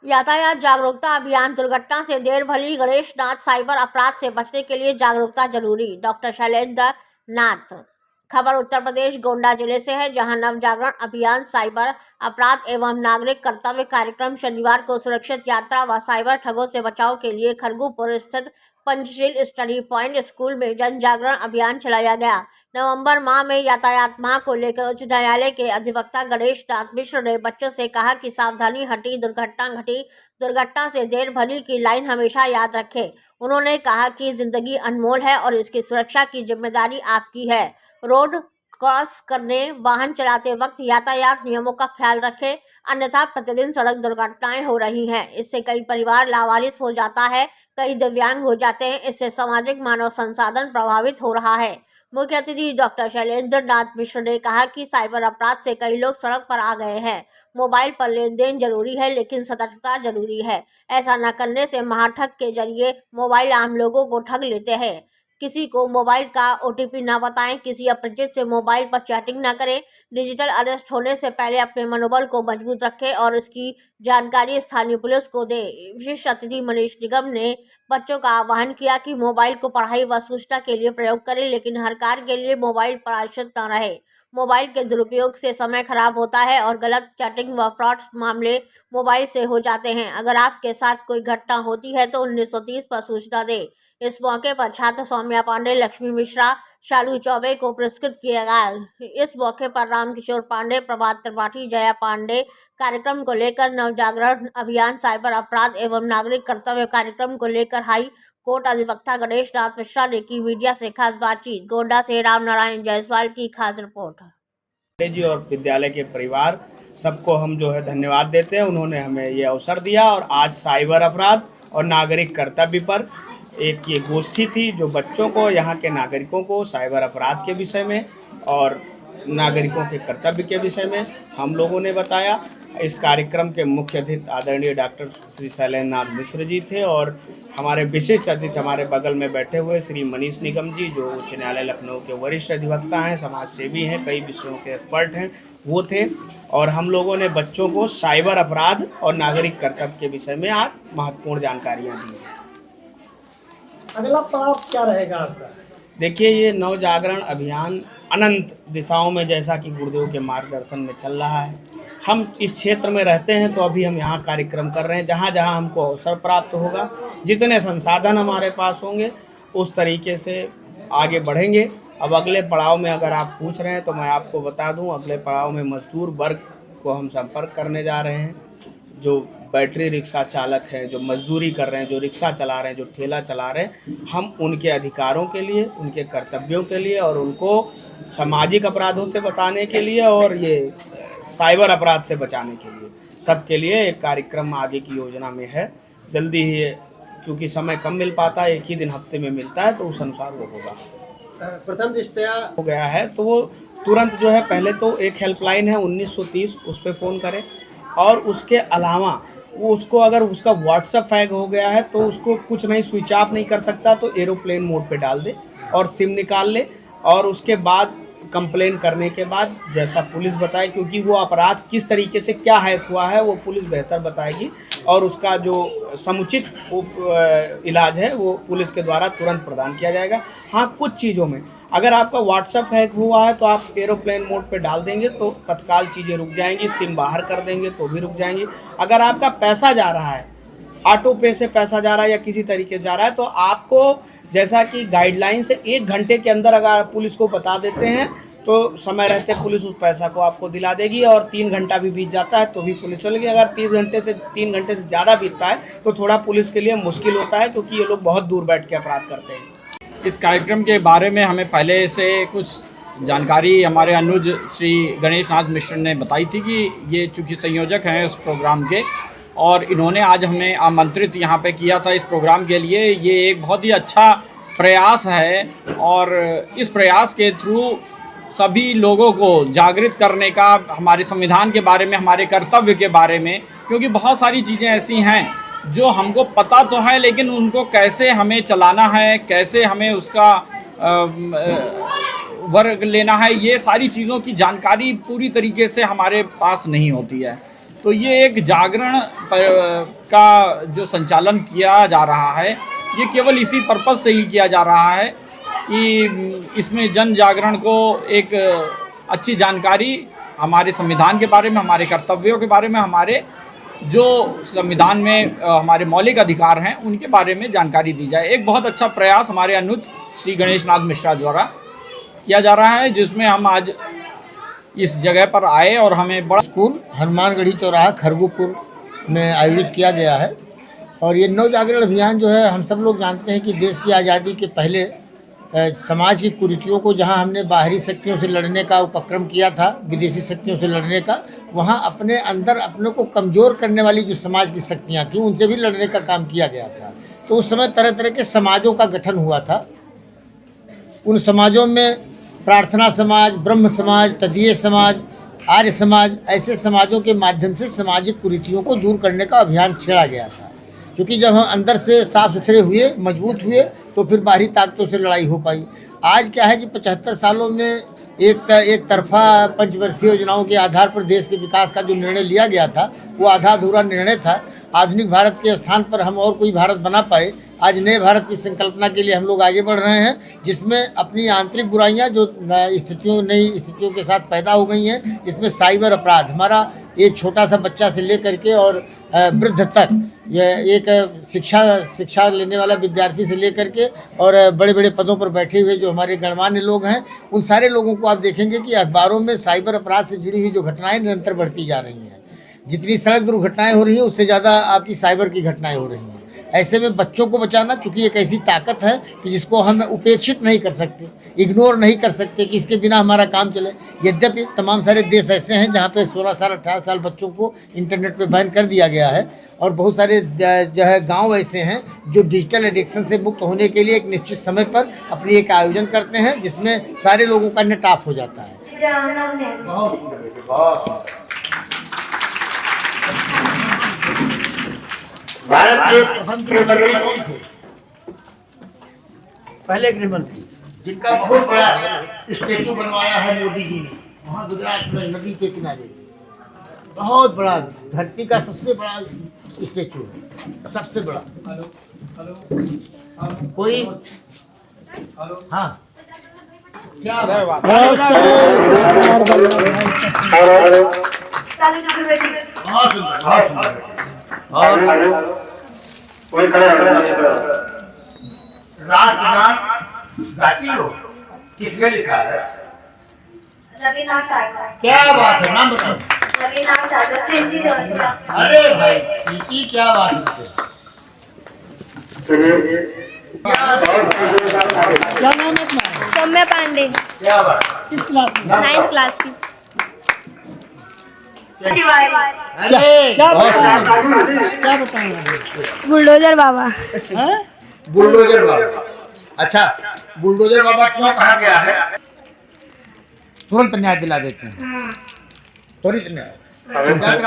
यातायात जागरूकता अभियान। दुर्घटना से देर भली, गणेश नाथ। साइबर अपराध से बचने के लिए जागरूकता जरूरी। डॉक्टर शैलेंद्र नाथ। खबर उत्तर प्रदेश गोंडा जिले से है, जहां नव जागरण अभियान, साइबर अपराध एवं नागरिक कर्तव्य कार्यक्रम शनिवार को सुरक्षित यात्रा व साइबर ठगों से बचाव के लिए खरगुपुर स्थित पंचशील स्टडी पॉइंट स्कूल में जन जागरण अभियान चलाया गया। नवंबर माह में यातायात माह को लेकर उच्च न्यायालय के अधिवक्ता गणेश नाथ मिश्र ने बच्चों से कहा कि सावधानी हटी, दुर्घटना घटी, दुर्घटना से देर भली की लाइन हमेशा याद रखें। उन्होंने कहा कि जिंदगी अनमोल है और इसकी सुरक्षा की जिम्मेदारी आपकी है। रोड क्रॉस करने, वाहन चलाते वक्त यातायात नियमों का ख्याल रखें, अन्यथा प्रतिदिन सड़क दुर्घटनाएं हो रही हैं। इससे कई परिवार लावारिस हो जाता है, कई दिव्यांग हो जाते हैं। इससे सामाजिक मानव संसाधन प्रभावित हो रहा है। मुख्य अतिथि डॉक्टर शैलेंद्र नाथ मिश्र ने कहा कि साइबर अपराध से कई लोग सड़क पर आ गए हैं। मोबाइल पर लेन देन जरूरी है, लेकिन सतर्कता जरूरी है। ऐसा न करने से महाठग के जरिए मोबाइल आम लोगों को ठग लेते हैं। किसी को मोबाइल का OTP ना बताएं, किसी अपरिचित से मोबाइल पर चैटिंग ना करें। डिजिटल अरेस्ट होने से पहले अपने मनोबल को मजबूत रखें और इसकी जानकारी स्थानीय पुलिस को दें। विशिष्ट अतिथि मनीष निगम ने बच्चों का आह्वान किया कि मोबाइल को पढ़ाई व सूचना के लिए प्रयोग करें, लेकिन हर कार्य के लिए मोबाइल पर आश्रित न रहे। मोबाइल के दुरुपयोग से समय खराब होता है और गलत चैटिंग व फ्रॉड मामले मोबाइल से हो जाते हैं। अगर आपके साथ कोई घटना होती है तो 1930 पर सूचना दें। इस मौके पर छात्र सौम्या पांडे, लक्ष्मी मिश्रा, शालू चौबे को पुरस्कृत किया गया। इस मौके पर रामकिशोर पांडे, प्रभात त्रिपाठी, जया पांडे कार्यक्रम को लेकर नव जागरण अभियान, साइबर अपराध एवं नागरिक कर्तव्य कार्यक्रम को लेकर हाई कोर्ट अधिवक्ता गणेश नाथ मिश्रा ने की मीडिया से खास बातचीत। गोंडा से राम नारायण जायसवाल की खास रिपोर्ट। जी और विद्यालय के परिवार सबको हम जो है धन्यवाद देते हैं, उन्होंने हमें ये अवसर दिया। और आज साइबर अपराध और नागरिक कर्तव्य पर एक ये गोष्ठी थी, जो बच्चों को, यहाँ के नागरिकों को साइबर अपराध के विषय में और नागरिकों के कर्तव्य के विषय में हम लोगों ने बताया। इस कार्यक्रम के मुख्य अतिथि आदरणीय डॉक्टर श्री शैलेंद्र नाथ मिश्र जी थे और हमारे विशिष्ट अतिथि हमारे बगल में बैठे हुए श्री मनीष निगम जी, जो उच्च न्यायालय लखनऊ के वरिष्ठ अधिवक्ता हैं, समाज सेवी हैं, कई विषयों के एक्सपर्ट हैं, वो थे। और हम लोगों ने बच्चों को साइबर अपराध और नागरिक कर्तव्य के विषय में आज महत्वपूर्ण जानकारियाँ दी हैं। अगला पड़ाव क्या रहेगा आपका? देखिए, ये नव जागरण अभियान अनंत दिशाओं में, जैसा कि गुरुदेव के मार्गदर्शन में चल रहा है। हम इस क्षेत्र में रहते हैं तो अभी हम यहाँ कार्यक्रम कर रहे हैं। जहाँ जहाँ हमको अवसर प्राप्त होगा, जितने संसाधन हमारे पास होंगे, उस तरीके से आगे बढ़ेंगे। अब अगले पड़ाव में अगर आप पूछ रहे हैं तो मैं आपको बता दूं, अगले पड़ाव में मजदूर वर्ग को हम संपर्क करने जा रहे हैं। जो बैटरी रिक्शा चालक हैं, जो मजदूरी कर रहे हैं, जो रिक्शा चला रहे हैं, जो ठेला चला रहे हैं, हम उनके अधिकारों के लिए, उनके कर्तव्यों के लिए और उनको सामाजिक अपराधों से बचाने के लिए और ये साइबर अपराध से बचाने के लिए, सबके लिए एक कार्यक्रम आगे की योजना में है। जल्दी ही, चूँकि समय कम मिल पाता है, एक ही दिन हफ्ते में मिलता है, तो उस अनुसार वो होगा। प्रथम दृष्टया हो गया है तो वो तुरंत जो है, पहले तो एक हेल्पलाइन है 1930, उस पर फ़ोन करें। और उसके अलावा वो उसको, अगर उसका व्हाट्सएप हैक हो गया है तो उसको कुछ नहीं, स्विच ऑफ नहीं कर सकता, तो एरोप्लेन मोड पे डाल दे और सिम निकाल ले। और उसके बाद कंप्लेन करने के बाद जैसा पुलिस बताए, क्योंकि वो अपराध किस तरीके से क्या हैक हुआ है वो पुलिस बेहतर बताएगी और उसका जो समुचित इलाज है वो पुलिस के द्वारा तुरंत प्रदान किया जाएगा। हाँ, कुछ चीज़ों में अगर आपका व्हाट्सएप हैक हुआ है तो आप एरोप्लेन मोड पे डाल देंगे तो तत्काल चीज़ें रुक जाएंगी, सिम बाहर कर देंगे तो भी रुक जाएंगी। अगर आपका पैसा जा रहा है, ऑटो पे से पैसा जा रहा है या किसी तरीके जा रहा है, तो आपको, जैसा कि गाइडलाइन से 1 घंटे के अंदर अगर पुलिस को बता देते हैं तो समय रहते पुलिस उस पैसा को आपको दिला देगी। और 3 घंटा भी बीत जाता है तो भी पुलिस चलेगी। अगर 3 घंटे से ज़्यादा बीतता है तो थोड़ा पुलिस के लिए मुश्किल होता है, क्योंकि ये लोग बहुत दूर बैठ के अपराध करते हैं। इस कार्यक्रम के बारे में हमें पहले से कुछ जानकारी हमारे अनुज श्री गणेश नाथ मिश्र ने बताई थी कि ये चूँकि संयोजक हैं इस प्रोग्राम के, और इन्होंने आज हमें आमंत्रित यहाँ पे किया था इस प्रोग्राम के लिए। ये एक बहुत ही अच्छा प्रयास है और इस प्रयास के थ्रू सभी लोगों को जागृत करने का, हमारे संविधान के बारे में, हमारे कर्तव्य के बारे में, क्योंकि बहुत सारी चीज़ें ऐसी हैं जो हमको पता तो है, लेकिन उनको कैसे हमें चलाना है, कैसे हमें उसका वर्ग लेना है, ये सारी चीज़ों की जानकारी पूरी तरीके से हमारे पास नहीं होती है। तो ये एक जागरण का जो संचालन किया जा रहा है, ये केवल इसी पर्पज़ से ही किया जा रहा है कि इसमें जन जागरण को एक अच्छी जानकारी हमारे संविधान के बारे में, हमारे कर्तव्यों के बारे में, हमारे जो संविधान में हमारे मौलिक अधिकार हैं उनके बारे में जानकारी दी जाए। एक बहुत अच्छा प्रयास हमारे अनुज श्री गणेश नाथ मिश्रा द्वारा किया जा रहा है, जिसमें हम आज इस जगह पर आए और हमें बड़ा स्कूल हनुमानगढ़ी चौराहा खरगुपुर में आयोजित किया गया है। और ये नव जागरण अभियान जो है, हम सब लोग जानते हैं कि देश की आज़ादी के पहले समाज की कुरीतियों को जहां हमने बाहरी शक्तियों से लड़ने का उपक्रम किया था, विदेशी शक्तियों से लड़ने का, वहां अपने अंदर अपने को कमज़ोर करने वाली जो समाज की शक्तियां थीं उनसे भी लड़ने का काम किया गया था। तो उस समय तरह तरह के समाजों का गठन हुआ था। उन समाजों में प्रार्थना समाज, ब्रह्म समाज, तदीय समाज, आर्य समाज, ऐसे समाजों के माध्यम से सामाजिक कुरीतियों को दूर करने का अभियान छेड़ा गया था। क्योंकि जब हम अंदर से साफ सुथरे हुए, मजबूत हुए, तो फिर बाहरी ताकतों से लड़ाई हो पाई। आज क्या है कि 75 सालों में एक तरफा पंचवर्षीय योजनाओं के आधार पर देश के विकास का जो निर्णय लिया गया था, वो आधा अधूरा निर्णय था। आधुनिक भारत के स्थान पर हम और कोई भारत बना पाए। आज नए भारत की संकल्पना के लिए हम लोग आगे बढ़ रहे हैं, जिसमें अपनी आंतरिक बुराइयां जो नई स्थितियों के साथ पैदा हो गई हैं, जिसमें साइबर अपराध, हमारा एक छोटा सा बच्चा से लेकर के और वृद्ध तक, यह एक शिक्षा लेने वाला विद्यार्थी से लेकर के और बड़े बड़े पदों पर बैठे हुए जो हमारे गणमान्य लोग हैं, उन सारे लोगों को आप देखेंगे कि अखबारों में साइबर अपराध से जुड़ी हुई जो घटनाएं निरंतर बढ़ती जा रही हैं। जितनी सड़क दुर्घटनाएं हो रही हैं, उससे ज़्यादा आपकी साइबर की घटनाएं हो रही हैं। ऐसे में बच्चों को बचाना, चूँकि एक ऐसी ताकत है कि जिसको हम उपेक्षित नहीं कर सकते, इग्नोर नहीं कर सकते कि इसके बिना हमारा काम चले। यद्यपि तमाम सारे देश ऐसे हैं जहाँ पे 16 साल 18 साल बच्चों को इंटरनेट पे बैन कर दिया गया है, और बहुत सारे जो है गांव ऐसे हैं जो डिजिटल एडिक्शन से मुक्त होने के लिए एक निश्चित समय पर अपनी एक आयोजन करते हैं, जिसमें सारे लोगों का नेट ऑफ हो जाता है। भारत के प्रथम गृहमंत्री कौन थे? पहले गृहमंत्री, जिनका बहुत बड़ा स्टेचू बनवाया है मोदी जी ने, वहाँ गुजरात में नदी के किनारे। बहुत बड़ा, धरती का सबसे बड़ा स्टेचू है, सबसे बड़ा। कोई हाँ, क्या और किसने लिखा है? रविनाथ टैगोर। क्या बात है, नाम बताओ। रविनाथ टैगोर। अरे भाई, की क्या बात है। क्या नाम है अपना? सौम्या पांडे। क्या बात, किस क्लास में? 9th क्लास की। अरे क्या बताएं? बुलडोजर बाबा। हैं? बुलडोजर बाबा। अच्छा, बुलडोजर बाबा क्यों कहा गया है? तुरंत न्याय दिला देते हैं, त्वरित न्याय।